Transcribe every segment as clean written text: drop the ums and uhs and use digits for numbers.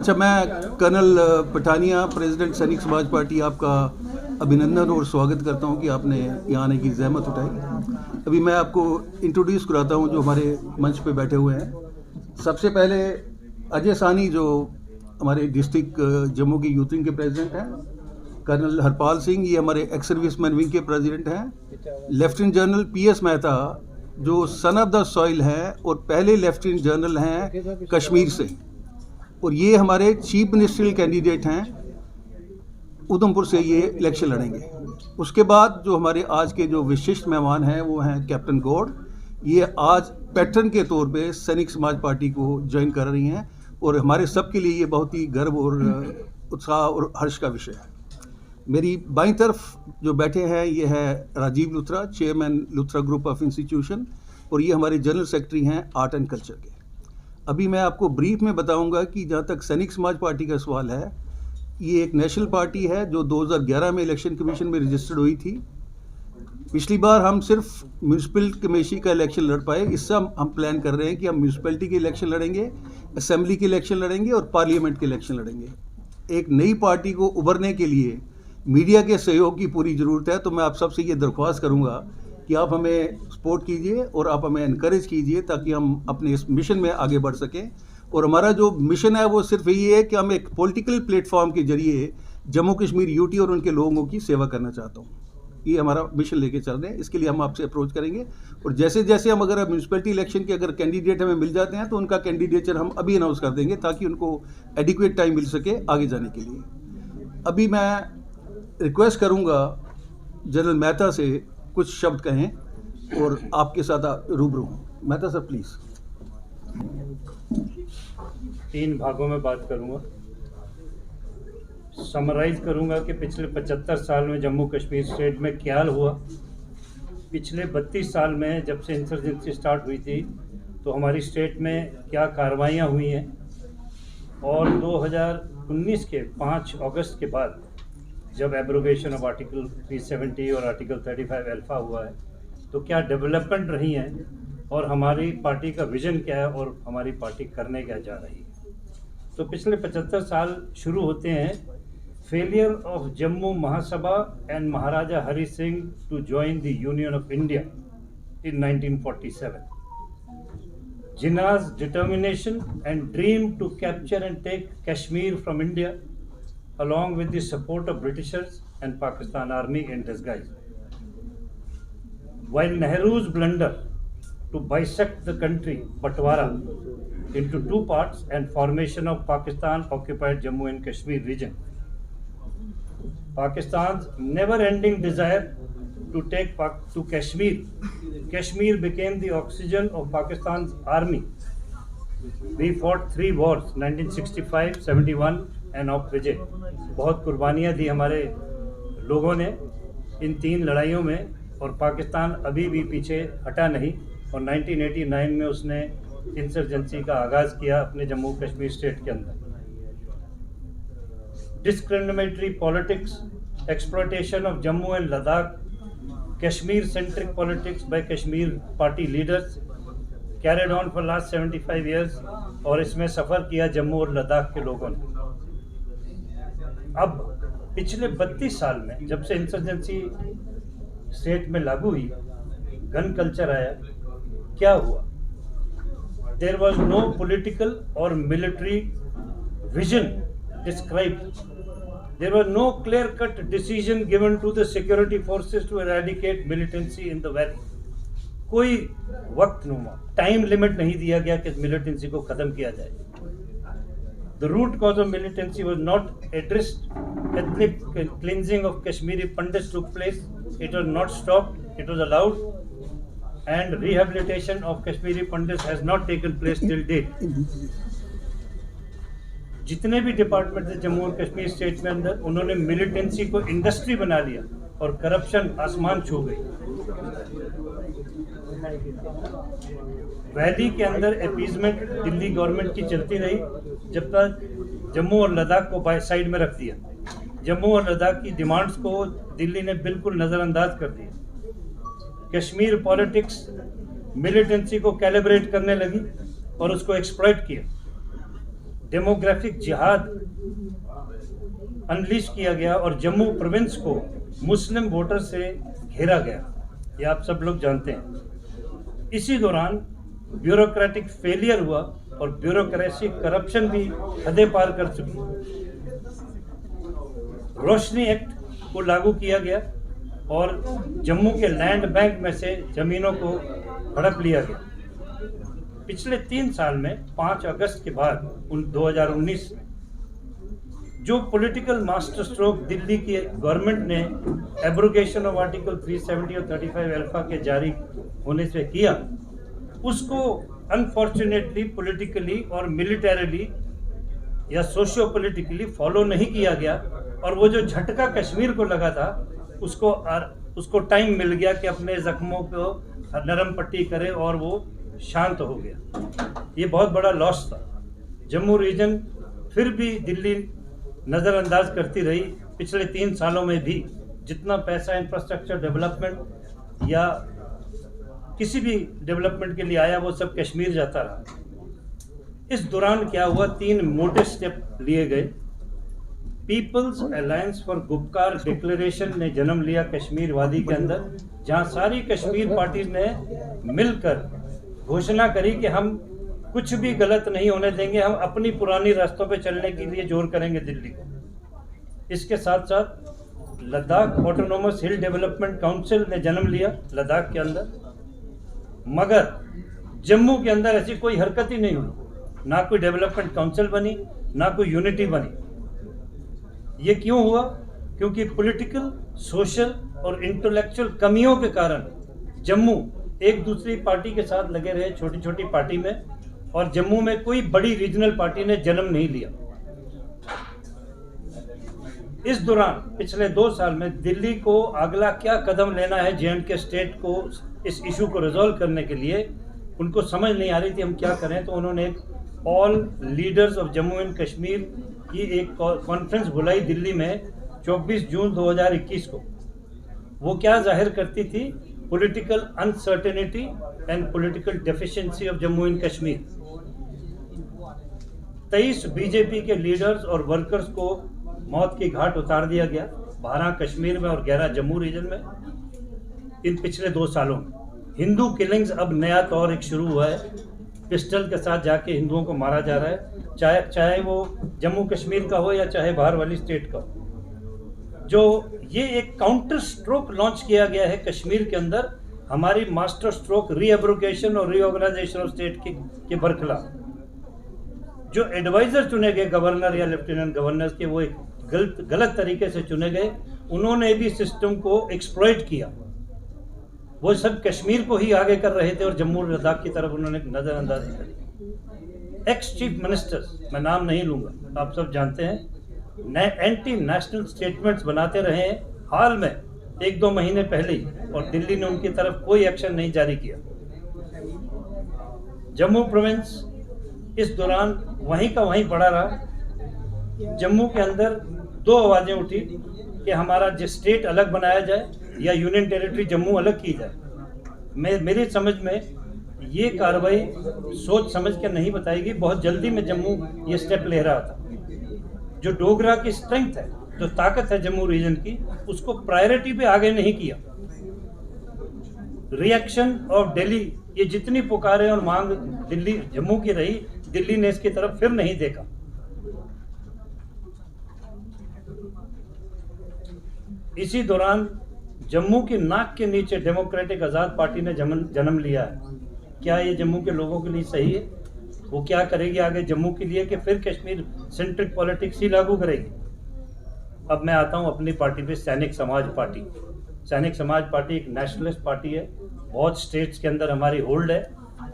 अच्छा, मैं colonel Pathania, president सैनिक समाज पार्टी, आपका अभिनंदन और स्वागत करता हूं कि आपने यहाँ आने की ज़हमत उठाई। अभी मैं आपको इंट्रोड्यूस कराता हूं जो हमारे मंच पे बैठे हुए हैं। सबसे पहले अजय सानी, जो हमारे डिस्ट्रिक्ट जम्मू की यूथ विंग के प्रेसिडेंट हैं। कर्नल हरपाल सिंह, ये हमारे एक्स सर्विसमैन विंग के प्रेसिडेंट हैं। लेफ्टिनेंट जनरल PS मेहता, जो सन ऑफ द सॉइल हैं और पहले लेफ्टिनेंट जनरल हैं कश्मीर से, और ये हमारे चीफ मिनिस्ट्रियल कैंडिडेट हैं। उधमपुर से ये इलेक्शन लड़ेंगे। उसके बाद जो हमारे आज के जो विशिष्ट मेहमान हैं वो हैं कैप्टन गौड़। ये आज पैटर्न के तौर पे सैनिक समाज पार्टी को ज्वाइन कर रही हैं और हमारे सब के लिए ये बहुत ही गर्व और उत्साह और हर्ष का विषय है। मेरी बाईं तरफ जो बैठे हैं ये है Rajiv Luthra, chairman Luthra group of institution, और ये हमारे जनरल सेक्रेटरी हैं आर्ट एंड कल्चर के। अभी मैं आपको ब्रीफ में बताऊंगा कि जहाँ तक सैनिक समाज पार्टी का सवाल है, ये एक नेशनल पार्टी है जो 2011 में इलेक्शन कमीशन में रजिस्टर्ड हुई थी। पिछली बार हम सिर्फ म्यूनसिपल कमेटी का इलेक्शन लड़ पाए। इससे हम प्लान कर रहे हैं कि हम म्यूनसिपैलिटी के इलेक्शन लड़ेंगे, असेंबली के इलेक्शन लड़ेंगे और पार्लियामेंट के इलेक्शन लड़ेंगे। एक नई पार्टी को उभरने के लिए मीडिया के सहयोग की पूरी ज़रूरत है। तो मैं आप सबसे ये दरख्वास्त करूँगा कि आप हमें सपोर्ट कीजिए और आप हमें इनकरेज कीजिए ताकि हम अपने इस मिशन में आगे बढ़ सकें। और हमारा जो मिशन है वो सिर्फ यही है कि हम एक पॉलिटिकल प्लेटफॉर्म के जरिए जम्मू कश्मीर यूटी और उनके लोगों की सेवा करना चाहता हूँ। ये हमारा मिशन लेके चल रहे हैं। इसके लिए हम आपसे अप्रोच करेंगे और जैसे जैसे हम अगर म्यूनसिपैलिटी इलेक्शन के अगर कैंडिडेट हमें मिल जाते हैं तो उनका कैंडिडेचर हम अभी अनाउंस कर देंगे ताकि उनको एडिक्वेट टाइम मिल सके आगे जाने के लिए। अभी मैं रिक्वेस्ट करूँगा जनरल मेहता से कुछ शब्द कहें और आपके साथ रूबरू हूँ। Mehta sir please. 3 भागों में बात करूंगा। समराइज करूंगा कि पिछले 75 साल में जम्मू कश्मीर स्टेट में क्या हुआ। पिछले 32 साल में जब से इंसर्जेंसी स्टार्ट हुई थी तो हमारी स्टेट में क्या कार्रवाइयाँ हुई हैं, और 2019 के 5 अगस्त के बाद जब एब्रोगेशन ऑफ आर्टिकल 370 और आर्टिकल 35 अल्फा हुआ है तो क्या डेवलपमेंट रही हैं और हमारी पार्टी का विजन क्या है और हमारी पार्टी करने क्या जा रही है। तो पिछले 75 साल शुरू होते हैं failure of Jammu Mahasabha and Maharaja Hari Singh to join the union of India in 1947, Jinnah's determination and dream to capture and take Kashmir from India along with the support of Britishers and Pakistan Army in disguise, while Nehru's blunder to bisect the country, Batwara, into 2 parts and formation of Pakistan occupied Jammu and Kashmir region. Pakistan's never-ending desire to take to Kashmir. Kashmir became the oxygen of Pakistan's army. We fought 3 wars, 1965, 71 and of Vijay. बहुत कुर्बानियाँ दी हमारे लोगों ने इन 3 लड़ाइयों में, और पाकिस्तान अभी भी पीछे हटा नहीं। और 1989 में उसने इंसर्जेंसी का आगाज़ किया अपने जम्मू कश्मीर स्टेट के अंदर। Discriminatory politics, exploitation of Jammu and Ladakh, Kashmir centric politics by Kashmir party leaders carried on for last 75 years, और इसमें सफ़र किया जम्मू और लद्दाख के लोगों ने। अब पिछले 32 साल में जब से इंसर्जेंसी स्टेट में लागू हुई, गन कल्चर आया, क्या हुआ? देयर वॉज नो पॉलिटिकल और military vision described. There was no clear cut decision given to the security forces to eradicate militancy in the valley. कोई वक्त नुमा टाइम लिमिट नहीं दिया गया कि मिलिटेंसी को ख़त्म किया जाए। The root cause of militancy was not addressed. Ethnic cleansing of Kashmiri Pandits took place. It was not stopped. It was allowed. And rehabilitation of Kashmiri Pandits has not taken place till date. जितने भी department थे जम्मू और Kashmir state में अंदर, उन्होंने militancy को industry बना लिया और करप्शन आसमान छू गई। वैली के अंदर अपीजमेंट दिल्ली गवर्नमेंट की चलती रही जब तक जम्मू और लद्दाख को साइड में रख दिया। जम्मू और लद्दाख की डिमांड्स को दिल्ली ने बिल्कुल नज़रअंदाज कर दिया। कश्मीर पॉलिटिक्स मिलिटेंसी को कैलिब्रेट करने लगी और उसको एक्सप्लॉइट किया। डेमोग्राफिक जिहाद अनलीश किया गया और जम्मू प्रोविंस को मुस्लिम वोटर से घेरा गया, ये आप सब लोग जानते हैं। इसी दौरान ब्यूरोक्रेटिक फेलियर हुआ और ब्यूरोक्रेसी करप्शन भी हदें पार कर चुकी। रोशनी एक्ट को लागू किया गया और जम्मू के लैंड बैंक में से जमीनों को हड़प लिया गया। पिछले 3 साल में 5 अगस्त के बाद 2019 जो पॉलिटिकल मास्टर स्ट्रोक दिल्ली की गवर्नमेंट ने एब्रोगेशन ऑफ आर्टिकल 370 और 35 अल्फा के जारी होने से किया, उसको अनफॉर्चुनेटली पॉलिटिकली और मिलिटरीली या सोशियो पॉलिटिकली फॉलो नहीं किया गया और वो जो झटका कश्मीर को लगा था उसको टाइम मिल गया कि अपने जख्मों को नरम पट्टी करे और वो शांत हो गया। ये बहुत बड़ा लॉस था। जम्मू रीजन फिर भी दिल्ली नज़रअंदाज करती रही। पिछले 3 सालों में भी जितना पैसा इंफ्रास्ट्रक्चर डेवलपमेंट या किसी भी डेवलपमेंट के लिए आया वो सब कश्मीर जाता रहा। इस दौरान क्या हुआ, 3 मोटे स्टेप लिए गए। Peoples alliance for Gupkar declaration ने जन्म लिया कश्मीर वादी के अंदर, जहां सारी कश्मीर पार्टी ने मिलकर घोषणा करी कि हम कुछ भी गलत नहीं होने देंगे, हम अपनी पुरानी रास्तों पे चलने के लिए जोर करेंगे दिल्ली को। इसके साथ साथ लद्दाख ऑटोनोमस हिल डेवलपमेंट काउंसिल ने जन्म लिया लद्दाख के अंदर, मगर जम्मू के अंदर ऐसी कोई हरकत ही नहीं हुई। ना कोई डेवलपमेंट काउंसिल बनी, ना कोई यूनिटी बनी। ये क्यों हुआ? क्योंकि पॉलिटिकल, सोशल और इंटेलेक्चुअल कमियों के कारण जम्मू एक दूसरी पार्टी के साथ लगे रहे, छोटी छोटी पार्टी में, और जम्मू में कोई बड़ी रीजनल पार्टी ने जन्म नहीं लिया। इस दौरान पिछले 2 साल में दिल्ली को अगला क्या कदम लेना है J&K स्टेट को इस इशू को रिजॉल्व करने के लिए, उनको समझ नहीं आ रही थी हम क्या करें। तो उन्होंने एक all leaders of Jammu and Kashmir की एक कॉन्फ्रेंस बुलाई दिल्ली में 24 जून 2021 को। वो क्या जाहिर करती थी? Political uncertainty and political deficiency of Jammu and Kashmir. 23 BJP के लीडर्स और वर्कर्स को मौत की घाट उतार दिया गया, 12 कश्मीर में और 11 जम्मू रीजन में। इन पिछले 2 सालों में हिंदू किलिंग्स अब नया तौर एक शुरू हुआ है। पिस्टल के साथ जाके हिंदुओं को मारा जा रहा है, चाहे वो जम्मू कश्मीर का हो या चाहे बाहर वाली स्टेट का हो। जो ये एक काउंटर स्ट्रोक लॉन्च किया गया है कश्मीर के अंदर, हमारी मास्टर स्ट्रोक रीएब्रोगेशन और रीऑर्गेनाइजेशन ऑफ स्टेट के बरखिलाफ। जो एडवाइजर चुने गए गवर्नर या लेफ्टिनेंट गवर्नर के, वो एक गलत तरीके से चुने गए। उन्होंने भी सिस्टम को एक्सप्लॉइट किया। वो सब कश्मीर को ही आगे कर रहे थे और जम्मू और लद्दाख की तरफ उन्होंने नजरअंदाजी करी। एक्स चीफ मिनिस्टर्स, मैं नाम नहीं लूंगा, आप सब जानते हैं, एंटी नेशनल स्टेटमेंट्स बनाते रहे हैं हाल में 1-2 महीने पहले ही, और दिल्ली ने उनकी तरफ कोई एक्शन नहीं जारी किया। जम्मू प्रोविंस इस दौरान वहीं का वहीं पड़ा रहा। जम्मू के अंदर 2 आवाजें उठी कि हमारा जो स्टेट अलग बनाया जाए या यूनियन टेरिटरी जम्मू अलग की जाए। मेरी समझ में ये कार्रवाई सोच समझ के नहीं बताएगी। बहुत जल्दी में जम्मू ये स्टेप ले रहा था। जो डोगरा की स्ट्रेंथ है, जो ताकत है जम्मू रीजन की, उसको प्रायोरिटी पे आगे नहीं किया। रिएक्शन ऑफ दिल्ली, ये जितनी पुकारें और मांग दिल्ली जम्मू की रही, दिल्ली ने इसकी तरफ फिर नहीं देखा। इसी दौरान जम्मू की नाक के नीचे डेमोक्रेटिक आज़ाद पार्टी ने जन्म लिया है। क्या ये जम्मू के लोगों के लिए सही है? वो क्या करेगी आगे जम्मू के लिए, कि फिर कश्मीर सेंट्रिक पॉलिटिक्स ही लागू करेगी? अब मैं आता हूँ अपनी पार्टी पे, सैनिक समाज पार्टी। सैनिक समाज पार्टी एक नेशनलिस्ट पार्टी है, बहुत स्टेट्स के अंदर हमारी होल्ड है।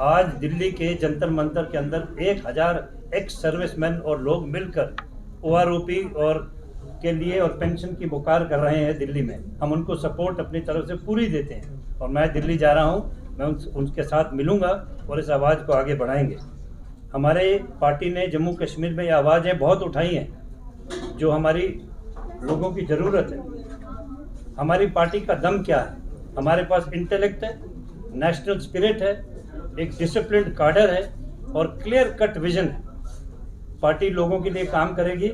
आज दिल्ली के जंतर मंतर के अंदर 1000 एक्स सर्विसमैन और लोग मिलकर OROP और के लिए और पेंशन की पुकार कर रहे हैं दिल्ली में। हम उनको सपोर्ट अपनी तरफ से पूरी देते हैं और मैं दिल्ली जा रहा हूँ, मैं उनके साथ मिलूंगा और इस आवाज़ को आगे बढ़ाएंगे। हमारे पार्टी ने जम्मू कश्मीर में ये आवाज़ें बहुत उठाई हैं जो हमारी लोगों की ज़रूरत है। हमारी पार्टी का दम क्या है? हमारे पास इंटेलेक्ट है, नेशनल स्पिरिट है, एक डिसिप्लिन्ड कार्डर है और क्लियर कट विजन है। पार्टी लोगों के लिए काम करेगी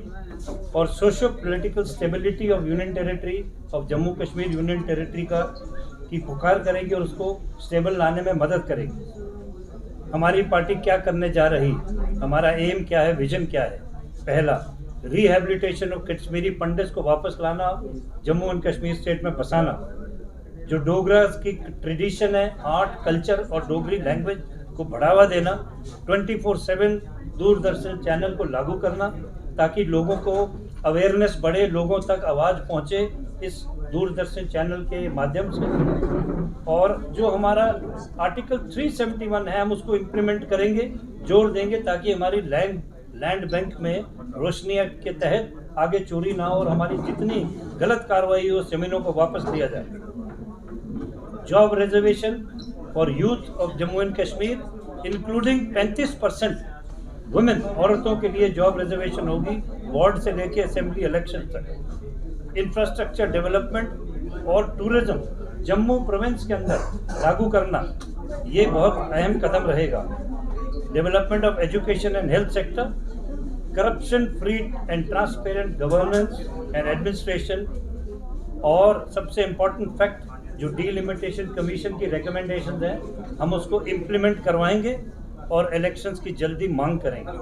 और socio political stability of union territory of Jammu Kashmir union territory की पुकार करेगी और उसको स्टेबल लाने में मदद करेगी। हमारी पार्टी क्या करने जा रही, हमारा एम क्या है, विजन क्या है। पहला, रिहेबिलिटेशन ऑफ कश्मीरी पंडित्स को वापस लाना, जम्मू एंड कश्मीर स्टेट में बसाना। जो डोगरा की ट्रेडिशन है, आर्ट, कल्चर और डोगरी लैंग्वेज को बढ़ावा देना। 24/7 दूरदर्शन चैनल को लागू करना ताकि लोगों को अवेयरनेस बढ़े, लोगों तक आवाज़ पहुंचे इस दूरदर्शन चैनल के माध्यम से। और जो हमारा आर्टिकल 371 है, हम उसको इम्प्लीमेंट करेंगे, जोर देंगे ताकि हमारी लैंड बैंक में रोशनी एक्ट के तहत आगे चोरी ना हो और हमारी जितनी गलत कार्रवाई हो जमीनों को वापस दिया जाए। Job reservation for youth of Jammu and Kashmir including 35% women, औरतों के लिए जॉब रिजर्वेशन होगी वार्ड से लेके असेंबली इलेक्शन तक। इंफ्रास्ट्रक्चर डेवलपमेंट और टूरिज्म जम्मू प्रोविंस के अंदर लागू करना, ये बहुत अहम कदम रहेगा। Development of education and health sector, corruption free and transparent governance and administration, और सबसे इम्पोर्टेंट फैक्ट जो डीलिमिटेशन कमीशन की रिकमेंडेशंस हैं, हम उसको इम्प्लीमेंट करवाएंगे और इलेक्शंस की जल्दी मांग करेंगे।